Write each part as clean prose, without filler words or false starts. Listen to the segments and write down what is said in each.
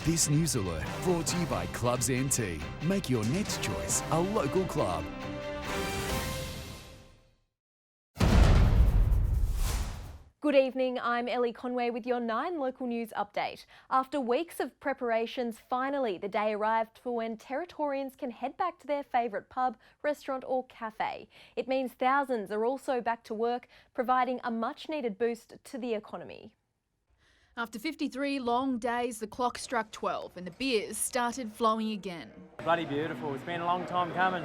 This news alert brought to you by Clubs NT. Make your next choice a local club. Good evening, I'm Elle Conway with your 9 local news update. After weeks of preparations, finally the day arrived for when Territorians can head back to their favourite pub, restaurant or cafe. It means thousands are also back to work, providing a much needed boost to the economy. After 53 long days, the clock struck 12 and the beers started flowing again. Bloody beautiful. It's been a long time coming.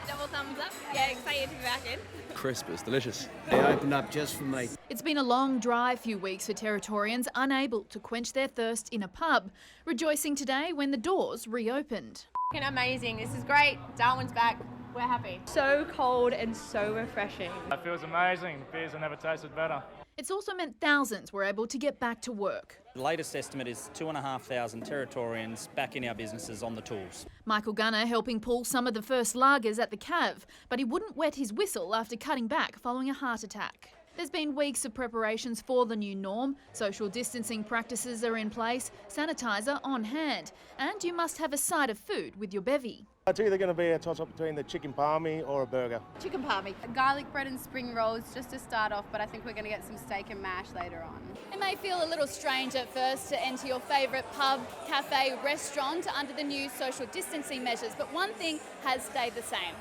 Double thumbs up. Yeah, excited to be back in. Crisp, it's delicious. They opened up just for me. It's been a long, dry few weeks for Territorians unable to quench their thirst in a pub, rejoicing today when the doors reopened. Amazing. This is great. Darwin's back. We're happy. So cold and so refreshing. It feels amazing. Beers have never tasted better. It's also meant thousands were able to get back to work. The latest estimate is 2,500 Territorians back in our businesses on the tools. Michael Gunner helping pull some of the first lagers at the Cav, but he wouldn't wet his whistle after cutting back following a heart attack. There's been weeks of preparations for the new norm. Social distancing practices are in place, sanitiser on hand, and you must have a side of food with your bevy. It's either going to be a toss-up between the chicken palmy or a burger. Chicken palmy. Garlic bread and spring rolls just to start off, but I think we're going to get some steak and mash later on. It may feel a little strange at first to enter your favourite pub, cafe, restaurant under the new social distancing measures, but one thing has stayed the same.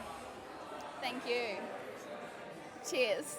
Thank you. Cheers.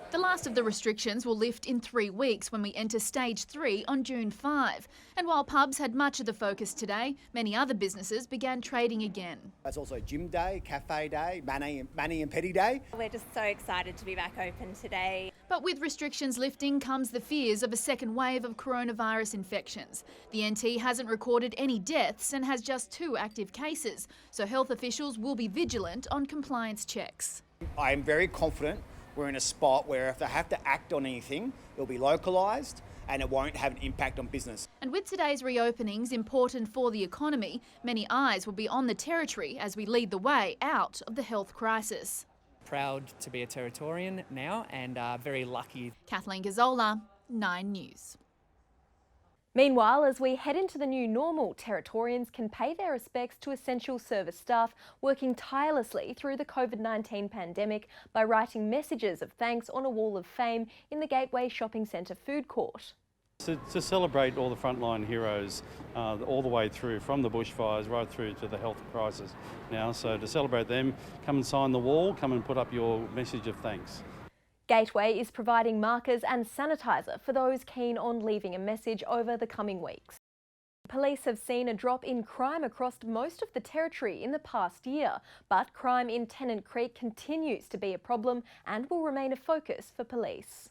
The last of the restrictions will lift in 3 weeks when we enter stage 3 on June 5. And while pubs had much of the focus today, many other businesses began trading again. There's also gym day, cafe day, Manny and Petty day. We're just so excited to be back open today. But with restrictions lifting comes the fears of a second wave of coronavirus infections. The NT hasn't recorded any deaths and has just 2 active cases, so health officials will be vigilant on compliance checks. I am very confident we're in a spot where if they have to act on anything, it'll be localised and it won't have an impact on business. And with today's reopenings important for the economy, many eyes will be on the Territory as we lead the way out of the health crisis. Proud to be a Territorian now and very lucky. Kathleen Gazzola, 9 News. Meanwhile, as we head into the new normal, Territorians can pay their respects to essential service staff working tirelessly through the COVID-19 pandemic by writing messages of thanks on a wall of fame in the Gateway Shopping Centre food court. To celebrate all the frontline heroes all the way through, from the bushfires right through to the health crisis now. So to celebrate them, come and sign the wall, come and put up your message of thanks. Gateway is providing markers and sanitiser for those keen on leaving a message over the coming weeks. Police have seen a drop in crime across most of the Territory in the past year, but crime in Tennant Creek continues to be a problem and will remain a focus for police.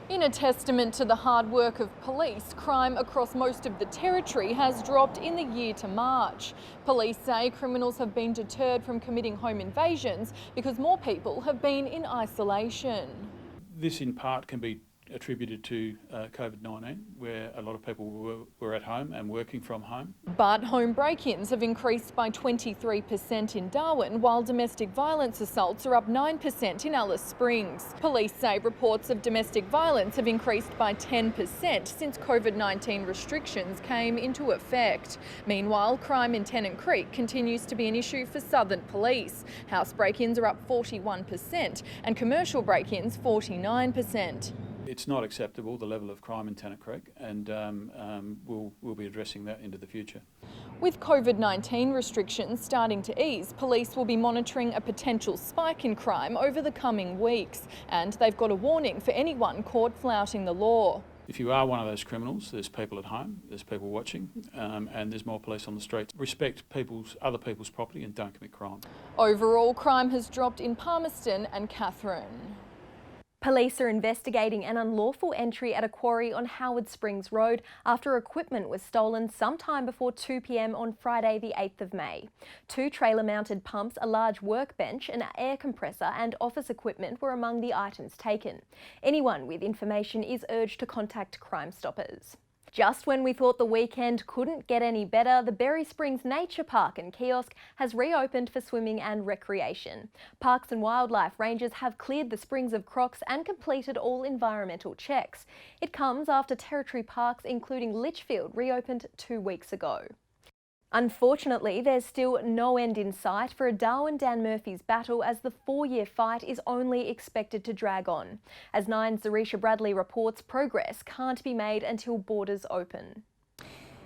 In a testament to the hard work of police, crime across most of the Territory has dropped in the year to March. Police say criminals have been deterred from committing home invasions because more people have been in isolation. This in part can be attributed to COVID-19, where a lot of people were at home and working from home. But home break-ins have increased by 23% in Darwin, while domestic violence assaults are up 9% in Alice Springs. Police say reports of domestic violence have increased by 10% since COVID-19 restrictions came into effect. Meanwhile, crime in Tennant Creek continues to be an issue for Southern Police. House break-ins are up 41% and commercial break-ins 49%. It's not acceptable, the level of crime in Tennant Creek, and we'll be addressing that into the future. With COVID-19 restrictions starting to ease, police will be monitoring a potential spike in crime over the coming weeks, and they've got a warning for anyone caught flouting the law. If you are one of those criminals, there's people at home, there's people watching, and there's more police on the streets. Respect other people's property and don't commit crime. Overall, crime has dropped in Palmerston and Katherine. Police are investigating an unlawful entry at a quarry on Howard Springs Road after equipment was stolen sometime before 2 p.m. on Friday the 8th of May. 2 trailer-mounted pumps, a large workbench, an air compressor and office equipment were among the items taken. Anyone with information is urged to contact Crime Stoppers. Just when we thought the weekend couldn't get any better, the Berry Springs Nature Park and Kiosk has reopened for swimming and recreation. Parks and Wildlife Rangers have cleared the springs of crocs and completed all environmental checks. It comes after Territory Parks, including Litchfield, reopened 2 weeks ago. Unfortunately, there's still no end in sight for a Darwin-Dan Murphy's battle, as the 4-year fight is only expected to drag on. As Nine's Zarisha Bradley reports, progress can't be made until borders open.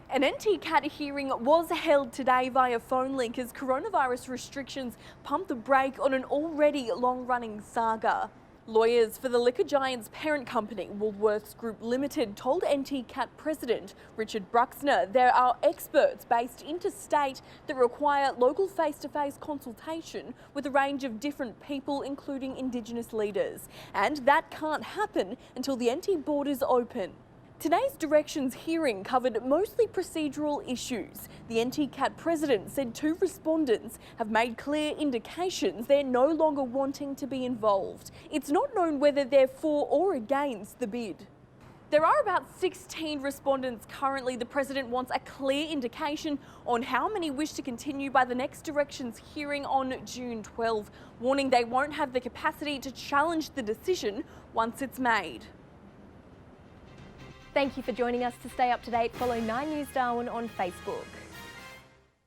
An NT-CAT hearing was held today via phone link as coronavirus restrictions pumped the brake on an already long-running saga. Lawyers for the liquor giant's parent company, Woolworths Group Limited, told NT-CAT President Richard Bruxner there are experts based interstate that require local face-to-face consultation with a range of different people, including Indigenous leaders. And that can't happen until the NT borders open. Today's directions hearing covered mostly procedural issues. The NT-CAT president said 2 respondents have made clear indications they're no longer wanting to be involved. It's not known whether they're for or against the bid. There are about 16 respondents currently. The president wants a clear indication on how many wish to continue by the next directions hearing on June 12, warning they won't have the capacity to challenge the decision once it's made. Thank you for joining us. To stay up to date, follow 9 News Darwin on Facebook.